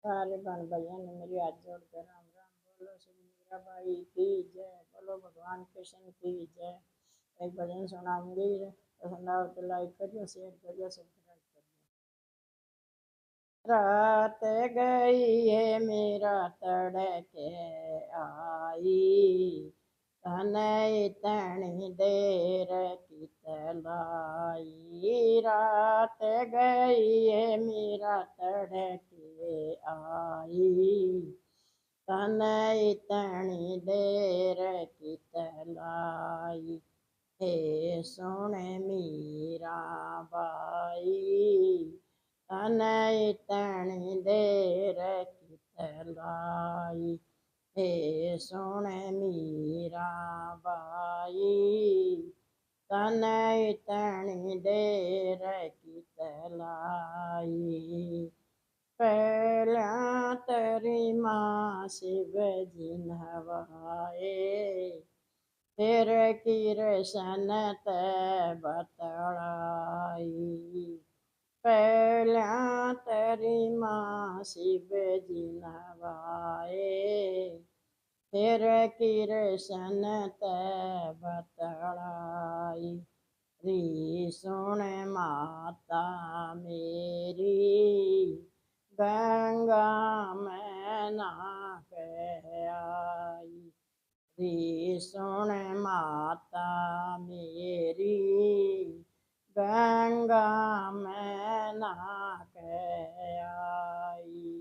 सारे बहन भाइयों ने मेरी हाथ जोड़ कर राम राम। बोलो श्री मीराबाई की जय। बोलो भगवान कृष्ण की जय। एक भजन सुनाऊंगी, पसंद आओ तो लाइक करियो, शेयर करियो, सब्सक्राइब करियो। रात गई है मेरा तड़के आई, तनय तणी देर की तलाई। रात गई है मेरा तड़के आई, तनय तणी देर की तलाई। हे सुन मीरा बाई, तनय तणी देर की तलाई। हे सुन मीरा बाई, तनय तणी देर की तलाई। पहला तेरी माँ शिव जी नहवाए, फिर कृष्ण ते बतलाई। पहला तेरी माँ शिव जी नहवाए, फिर कृष्ण ते बतलाई। री सुन माता मेरी, गंगा में नहा के आई। री सुन माता मेरी, गंगा में नहा के आई।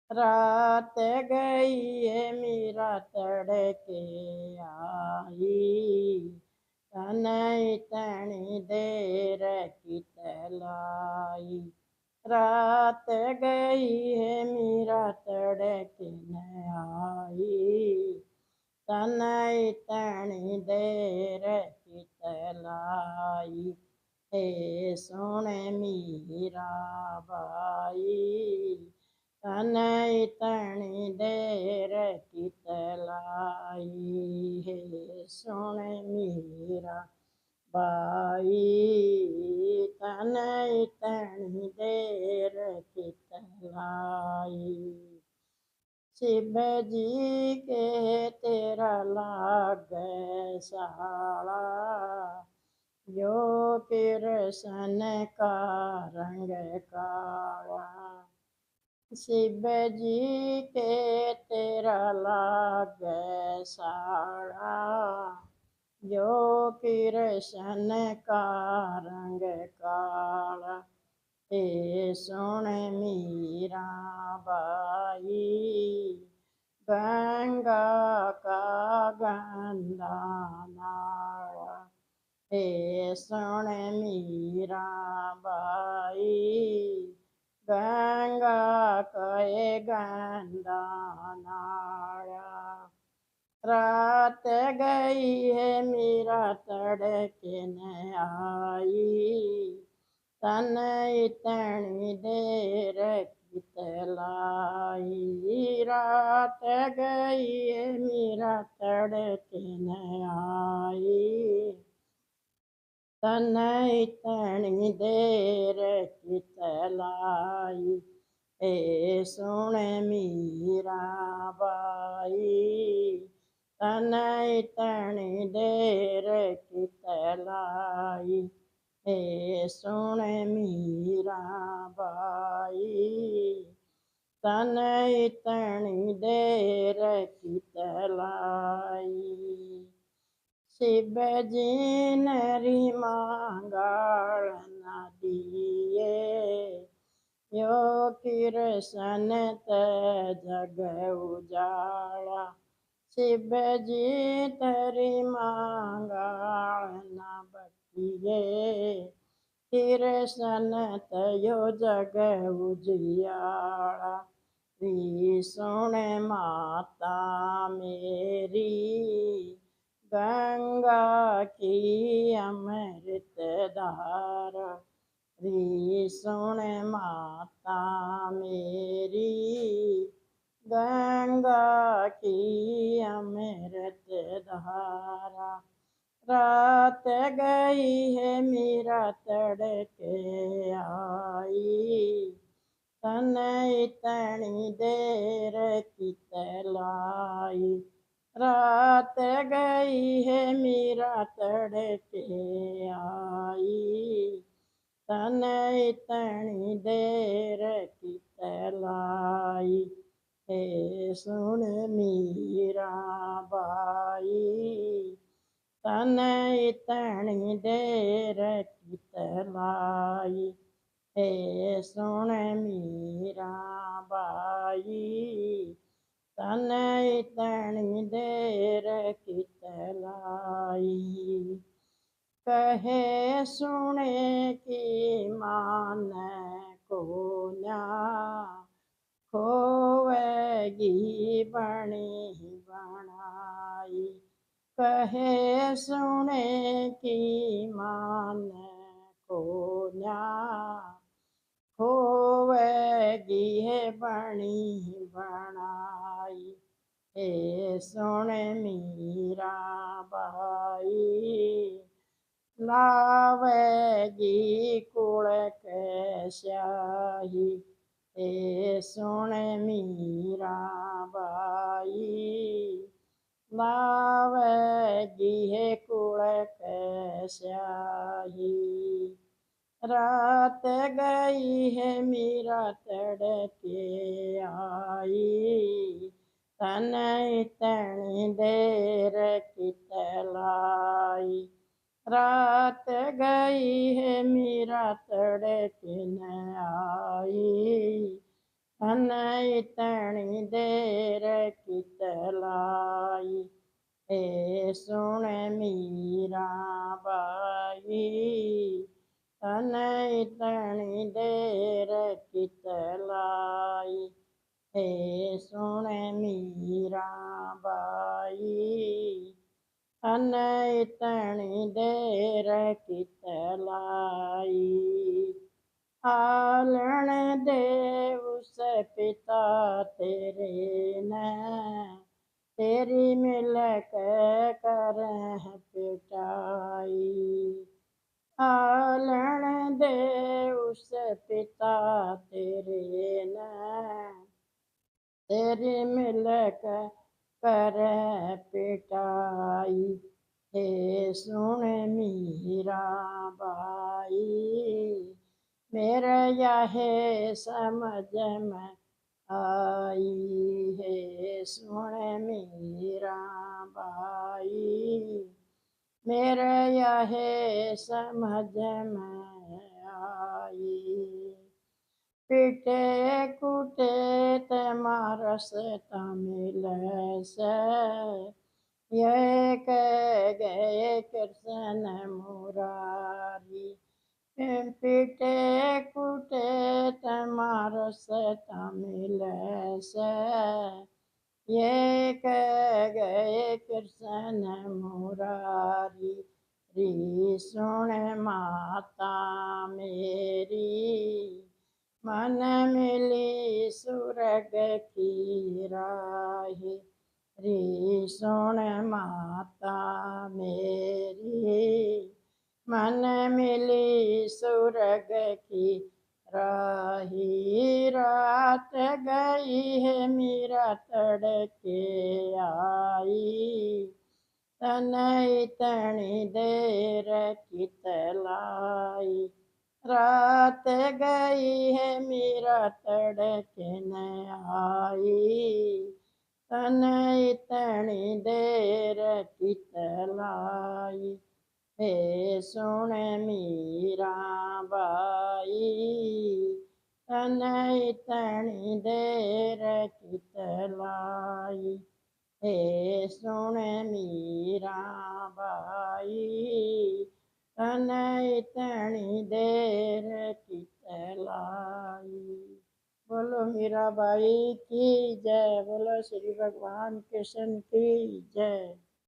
रात गई है मेरा तड़के आई, तनय तणी देर की तलाई। रात गई है मेरा तड़के न आई, तनय तणी देर की तलाई। हे सुन मीरा बाई, तनय तणी देर की तलाई। हे सुन मीरा बाई, तनय तणी देर की तलाई। शिव जी के तेरा लागे साड़ा, जो कृष्ण का रंग काला। शिव जी के तेरा लागे साड़ा, जो कृष्ण का रंग काला। हे सुन मीरा बाई, गंगा का गंदा नाला। हे सुन मीरा बाई, गंगा कहे गंदा नाला। रात गई है मेरा तड़के न आई, तनय तणी देर की तलाई। रात गई है मेरा तड़के न आई, तनय तणी देर की तलाई। हे सुन मीरा बाई, तनय तणी देर की तलाई। हे सुन मीरा बाई, तनय तणी देर की तलाई। शिव जी नरी मांगाल न दिए, यो कृष्ण ते जग उजाला। शिव जी तेरी मांगाल न बटिए, कृष्ण तयो जग उजियाला। री सुन माता मेरी, गंगा की अमृत धारा। री सुन माता मेरी, गंगा की अमृत धारा। रात गई है मेरा तड़के आई, तन इतनी देर कितलाई, रात गई है मीरा तड़के आई, तन इतनी देर कितलाई, हे सुन मीरा बाई, तन इतनी देर कितलाई, हे सुन मीरा बाई, तन इतनी देर कितलाई, कहे सुने की मान को न्या, खोवेगी बनी बनाई, कहे सुने की मान को न्या, खोवेगी है बनी बनाई, हे सुन मीरा बाई, लावेगी कुल के स्याही, हे सुन मीरा बाई, लावेगी है कुल के स्याही, रात गई है मीरा तड़के आई, तन इतनी देर कितलाई, रात गई है मीरा तड़के न आई, तन इतनी देर कितलाई, हे सुन मीरा बाई, तन इतनी देर कितलाई, हे सुन मीरा बाई, तन इतनी देर कितलाई, आलण दे उस पिता तेरे ने, तेरी मिलक करह पिटाई, आलण दे उस पिता तेरे ने, तेरी मिलक करह पिटाई, हे सुन मीरा बाई, मेरे यहे समझ में आई, हे सुन मीरा बाई, मेरे यहे समझ में आई, पीटे कूटे तमारस तमिल से, ये कह गए कृष्ण मुरारी, पीटे कूटे तमारस तमिल से, ये कह गए कृष्ण मुरारी, री सुन माता मेरी, मन मिली सुरग की राही, री सुन माता मेरी, मन मिली सुरग की राही, रात गई है मीरा तड़के आई, तन इतनी देर कितलाई, रात गई है मीरा तड़के न आई, तन इतनी देर कितलाई, हे सुन मीरा बाई, तन इतनी देर कितलाई, हे सुन मीरा बाई, तन इतनी देर कितलाई। बोलो मीराबाई की जय, बोलो श्री भगवान कृष्ण की जय।